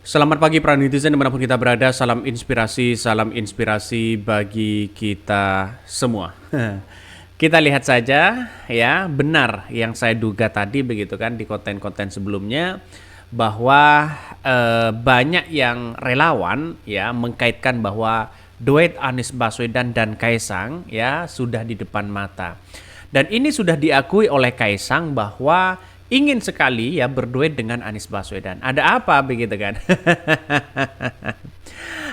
Selamat pagi para netizen dimanapun kita berada, salam inspirasi bagi kita semua. Kita lihat saja ya, benar yang saya duga tadi begitu kan di konten-konten sebelumnya bahwa banyak yang relawan ya mengkaitkan bahwa duet Anies Baswedan dan Kaisang ya sudah di depan mata. Dan ini sudah diakui oleh Kaisang bahwa ingin sekali ya berduet dengan Anies Baswedan. Ada apa begitu kan?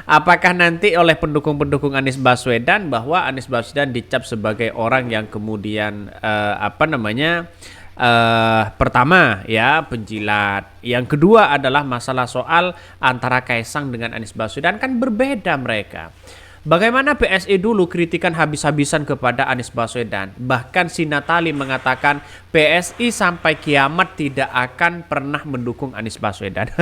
Apakah nanti oleh pendukung-pendukung Anies Baswedan bahwa Anies Baswedan dicap sebagai orang yang kemudian pertama ya penjilat. Yang kedua adalah masalah soal antara Kaisang dengan Anies Baswedan kan berbeda mereka. Bagaimana PSI dulu kritikan habis-habisan kepada Anies Baswedan. Bahkan si Natali mengatakan PSI sampai kiamat tidak akan pernah mendukung Anies Baswedan.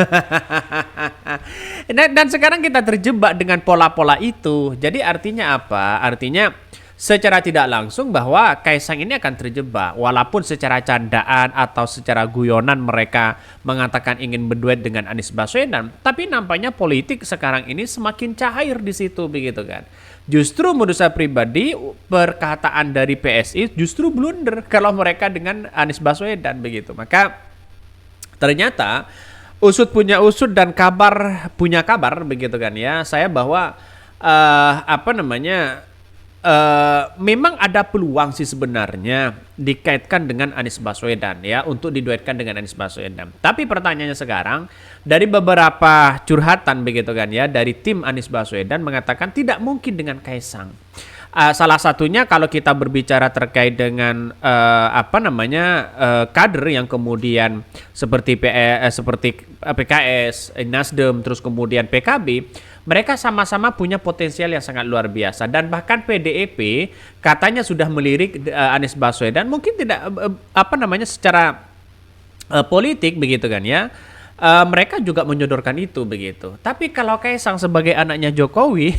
Dan sekarang kita terjebak dengan pola-pola itu. Jadi artinya apa? Artinya secara tidak langsung bahwa Kaisang ini akan terjebak. Walaupun secara candaan atau secara guyonan mereka mengatakan ingin berduet dengan Anies Baswedan, tapi nampaknya politik sekarang ini semakin cair di situ begitu kan. Justru menurut saya pribadi perkataan dari PSI justru blunder kalau mereka dengan Anies Baswedan begitu. Maka ternyata usut punya usut dan kabar punya kabar begitu kan ya. Saya bahwa memang ada peluang sih sebenarnya dikaitkan dengan Anies Baswedan ya untuk diduetkan dengan Anies Baswedan. Tapi pertanyaannya sekarang dari beberapa curhatan begitu kan ya dari tim Anies Baswedan mengatakan tidak mungkin dengan Kaisang. Salah satunya kalau kita berbicara terkait dengan kader yang kemudian seperti PKS, Nasdem, terus kemudian PKB, mereka sama-sama punya potensial yang sangat luar biasa dan bahkan PDIP katanya sudah melirik Anies Baswedan mungkin tidak secara politik begitu kan ya. Mereka juga menyodorkan itu begitu. Tapi kalau Kaisang sebagai anaknya Jokowi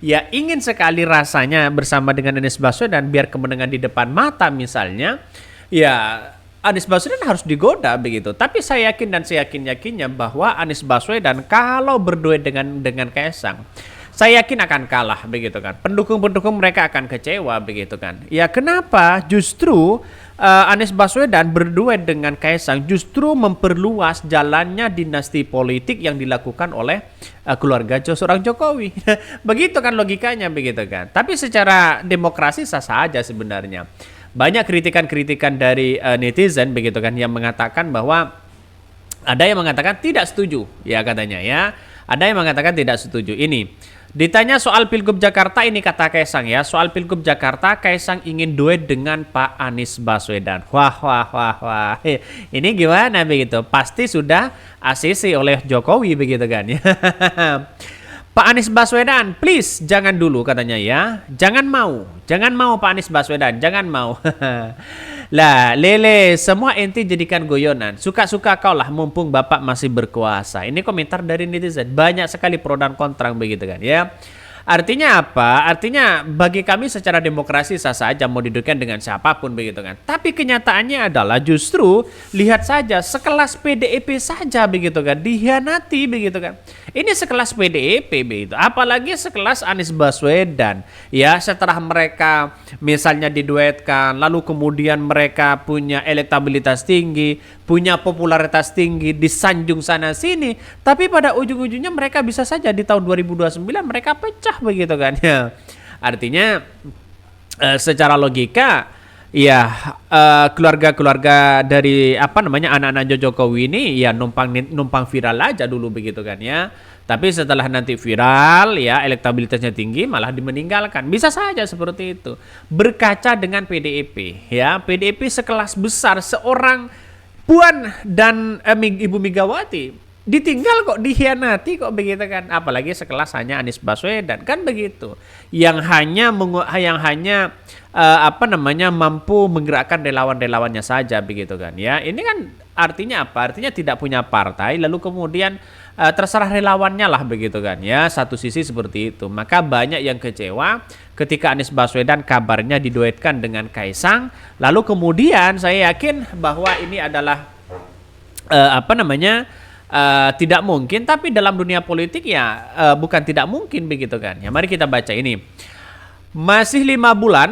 ya ingin sekali rasanya bersama dengan Anies Baswedan biar kemenangan di depan mata misalnya, ya Anies Baswedan harus digoda begitu. Tapi saya yakin dan saya yakin-yakinnya bahwa Anies Baswedan kalau berduet dengan Kaisang, saya yakin akan kalah begitu kan. Pendukung-pendukung mereka akan kecewa begitu kan. Ya kenapa? Justru Anies Baswedan berduet dengan Kaisang justru memperluas jalannya dinasti politik yang dilakukan oleh keluarga seorang Jokowi. Begitu kan logikanya begitu kan. Tapi secara demokrasi sah-sah aja sebenarnya. Banyak kritikan-kritikan dari netizen begitu kan yang mengatakan bahwa ada yang mengatakan tidak setuju ya katanya ya. Ada yang mengatakan tidak setuju. Ini ditanya soal Pilgub Jakarta ini kata Kaisang ya. Soal Pilgub Jakarta Kaisang ingin duet dengan Pak Anies Baswedan. Wah. Ini gimana begitu? Pasti sudah ACC oleh Jokowi begitu kan ya. Pak Anies Baswedan, please jangan dulu katanya ya. Jangan mau Pak Anies Baswedan, jangan mau. Lah, lele, semua ente jadikan goyonan. Suka-suka kau lah mumpung Bapak masih berkuasa. Ini komentar dari netizen. Banyak sekali pro dan kontra begitu kan ya. Artinya apa? Artinya bagi kami secara demokrasi sah saja mau didudukkan dengan siapapun begitu kan. Tapi kenyataannya adalah justru lihat saja sekelas PDIP saja begitu kan dihianati begitu kan. Ini sekelas PDIP begitu. Apalagi sekelas Anies Baswedan. Ya setelah mereka misalnya diduetkan lalu kemudian mereka punya elektabilitas tinggi, punya popularitas tinggi, disanjung sana sini, tapi pada ujung-ujungnya mereka bisa saja di tahun 2029 mereka pecah begitu kan ya. Artinya secara logika ya keluarga-keluarga dari anak-anak Jokowi ini ya numpang viral aja dulu begitu kan ya. Tapi setelah nanti viral ya elektabilitasnya tinggi malah dimeninggalkan. Bisa saja seperti itu. Berkaca dengan PDIP ya. PDIP sekelas besar seorang Puan dan Ibu Megawati ditinggal kok dikhianati kok begitu kan. Apalagi sekelas hanya Anies Baswedan kan begitu. Yang hanya mampu menggerakkan relawan-relawannya saja begitu kan ya. Ini kan artinya apa? Artinya tidak punya partai lalu kemudian terserah relawannya lah begitu kan ya. Satu sisi seperti itu. Maka banyak yang kecewa ketika Anies Baswedan kabarnya diduetkan dengan Kaisang. Lalu kemudian saya yakin bahwa ini adalah tidak mungkin, tapi dalam dunia politik ya bukan tidak mungkin begitu kan. Ya mari kita baca ini. Masih 5 bulan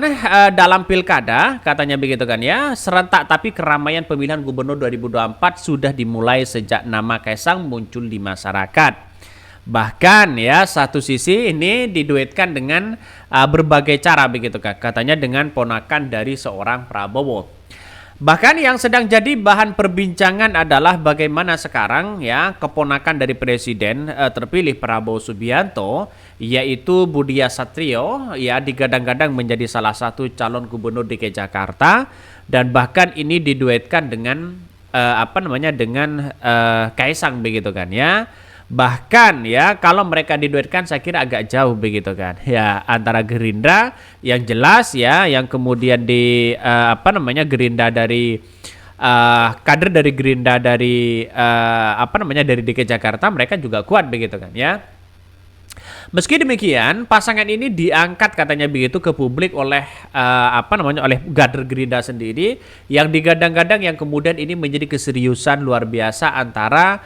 dalam pilkada, katanya begitu kan ya, serentak tapi keramaian pemilihan gubernur 2024 sudah dimulai sejak nama Kaisang muncul di masyarakat. Bahkan ya satu sisi ini diduetkan dengan berbagai cara begitu kan, katanya dengan ponakan dari seorang Prabowo. Bahkan yang sedang jadi bahan perbincangan adalah bagaimana sekarang ya keponakan dari Presiden terpilih Prabowo Subianto yaitu Budia Satrio ya digadang-gadang menjadi salah satu calon gubernur DKI Jakarta dan bahkan ini diduetkan dengan dengan Kaisang begitu kan ya. Bahkan ya kalau mereka diduetkan saya kira agak jauh begitu kan ya antara Gerindra yang jelas ya yang kemudian di Gerindra dari kader dari Gerindra dari dari DKI Jakarta mereka juga kuat begitu kan ya. Meski demikian pasangan ini diangkat katanya begitu ke publik oleh oleh kader Gerindra sendiri yang digadang-gadang yang kemudian ini menjadi keseriusan luar biasa antara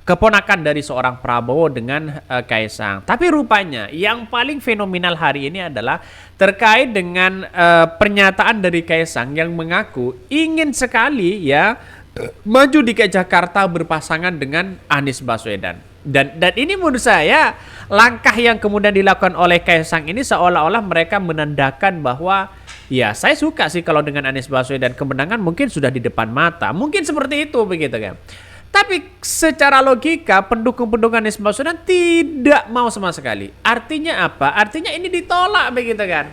keponakan dari seorang Prabowo dengan Kaisang. Tapi rupanya yang paling fenomenal hari ini adalah terkait dengan pernyataan dari Kaisang yang mengaku ingin sekali ya maju di Jakarta berpasangan dengan Anies Baswedan. Dan ini menurut saya langkah yang kemudian dilakukan oleh Kaisang ini seolah-olah mereka menandakan bahwa ya saya suka sih kalau dengan Anies Baswedan kemenangan mungkin sudah di depan mata. Mungkin seperti itu begitu kan. Tapi secara logika pendukung-pendukung Anies Baswedan tidak mau sama sekali. Artinya apa? Artinya ini ditolak begitu kan.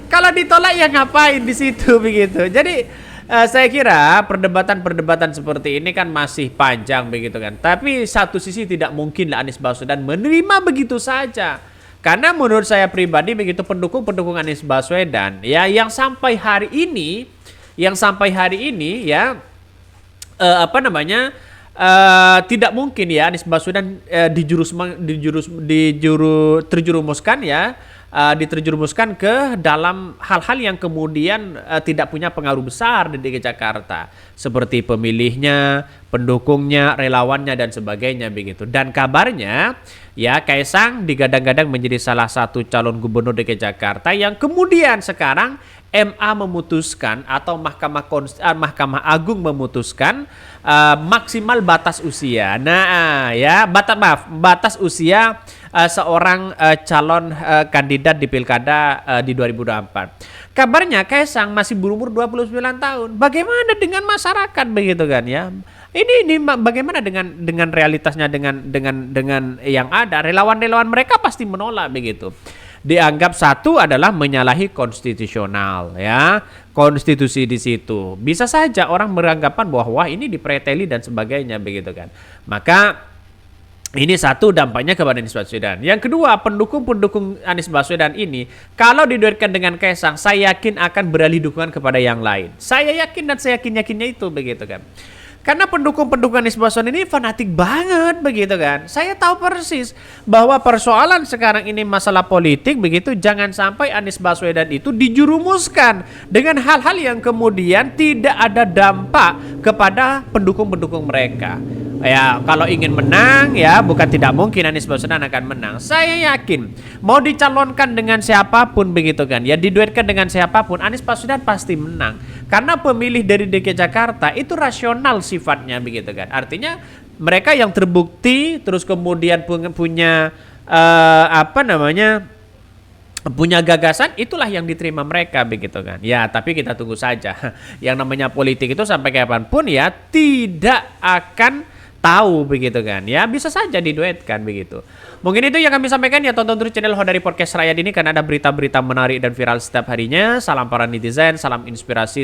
Kalau ditolak ya ngapain di situ begitu. Jadi saya kira perdebatan-perdebatan seperti ini kan masih panjang begitu kan. Tapi satu sisi tidak mungkinlah Anies Baswedan menerima begitu saja. Karena menurut saya pribadi begitu pendukung-pendukung Anies Baswedan ya yang sampai hari ini ya tidak mungkin ya Anies Baswedan terjerumuskan ke dalam hal-hal yang kemudian tidak punya pengaruh besar di DKI Jakarta seperti pemilihnya, pendukungnya, relawannya dan sebagainya begitu. Dan kabarnya ya Kaisang digadang-gadang menjadi salah satu calon gubernur DKI Jakarta yang kemudian sekarang MA memutuskan atau Mahkamah Agung memutuskan maksimal batas usia. Nah, ya batas usia seorang calon kandidat di pilkada di 2024. Kabarnya Kaisang masih berumur 29 tahun. Bagaimana dengan masyarakat begitu kan ya? Ini bagaimana dengan realitasnya dengan yang ada? Relawan-relawan mereka pasti menolak begitu. Dianggap satu adalah menyalahi konstitusional ya konstitusi di situ bisa saja orang beranggapan bahwa ini dipreteli dan sebagainya begitu kan maka ini satu dampaknya kepada Anies Baswedan. Yang kedua pendukung Anies Baswedan ini kalau diduetkan dengan Kaisang saya yakin akan beralih dukungan kepada yang lain saya yakin dan saya yakinnya itu begitu kan. Karena pendukung-pendukung Anies Baswedan ini fanatik banget begitu kan. Saya tahu persis bahwa persoalan sekarang ini masalah politik begitu jangan sampai Anies Baswedan itu dijerumuskan dengan hal-hal yang kemudian tidak ada dampak kepada pendukung-pendukung mereka. Ya kalau ingin menang ya bukan tidak mungkin Anies Baswedan akan menang. Saya yakin mau dicalonkan dengan siapapun begitu kan ya diduetkan dengan siapapun Anies Baswedan pasti menang. Karena pemilih dari DKI Jakarta itu rasional sifatnya begitu kan. Artinya mereka yang terbukti terus kemudian punya punya gagasan itulah yang diterima mereka begitu kan. Ya tapi kita tunggu saja. Yang namanya politik itu sampai kapanpun ya tidak akan tahu begitu kan ya bisa saja diduetkan begitu. Mungkin itu yang kami sampaikan ya tonton terus channel Hodari Podcast Rakyat ini karena ada berita-berita menarik dan viral setiap harinya. Salam para netizen, salam inspirasi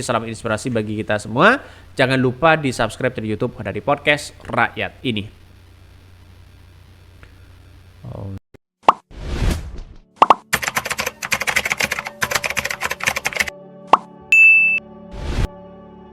bagi kita semua. Jangan lupa di subscribe di YouTube Hodari Podcast Rakyat ini.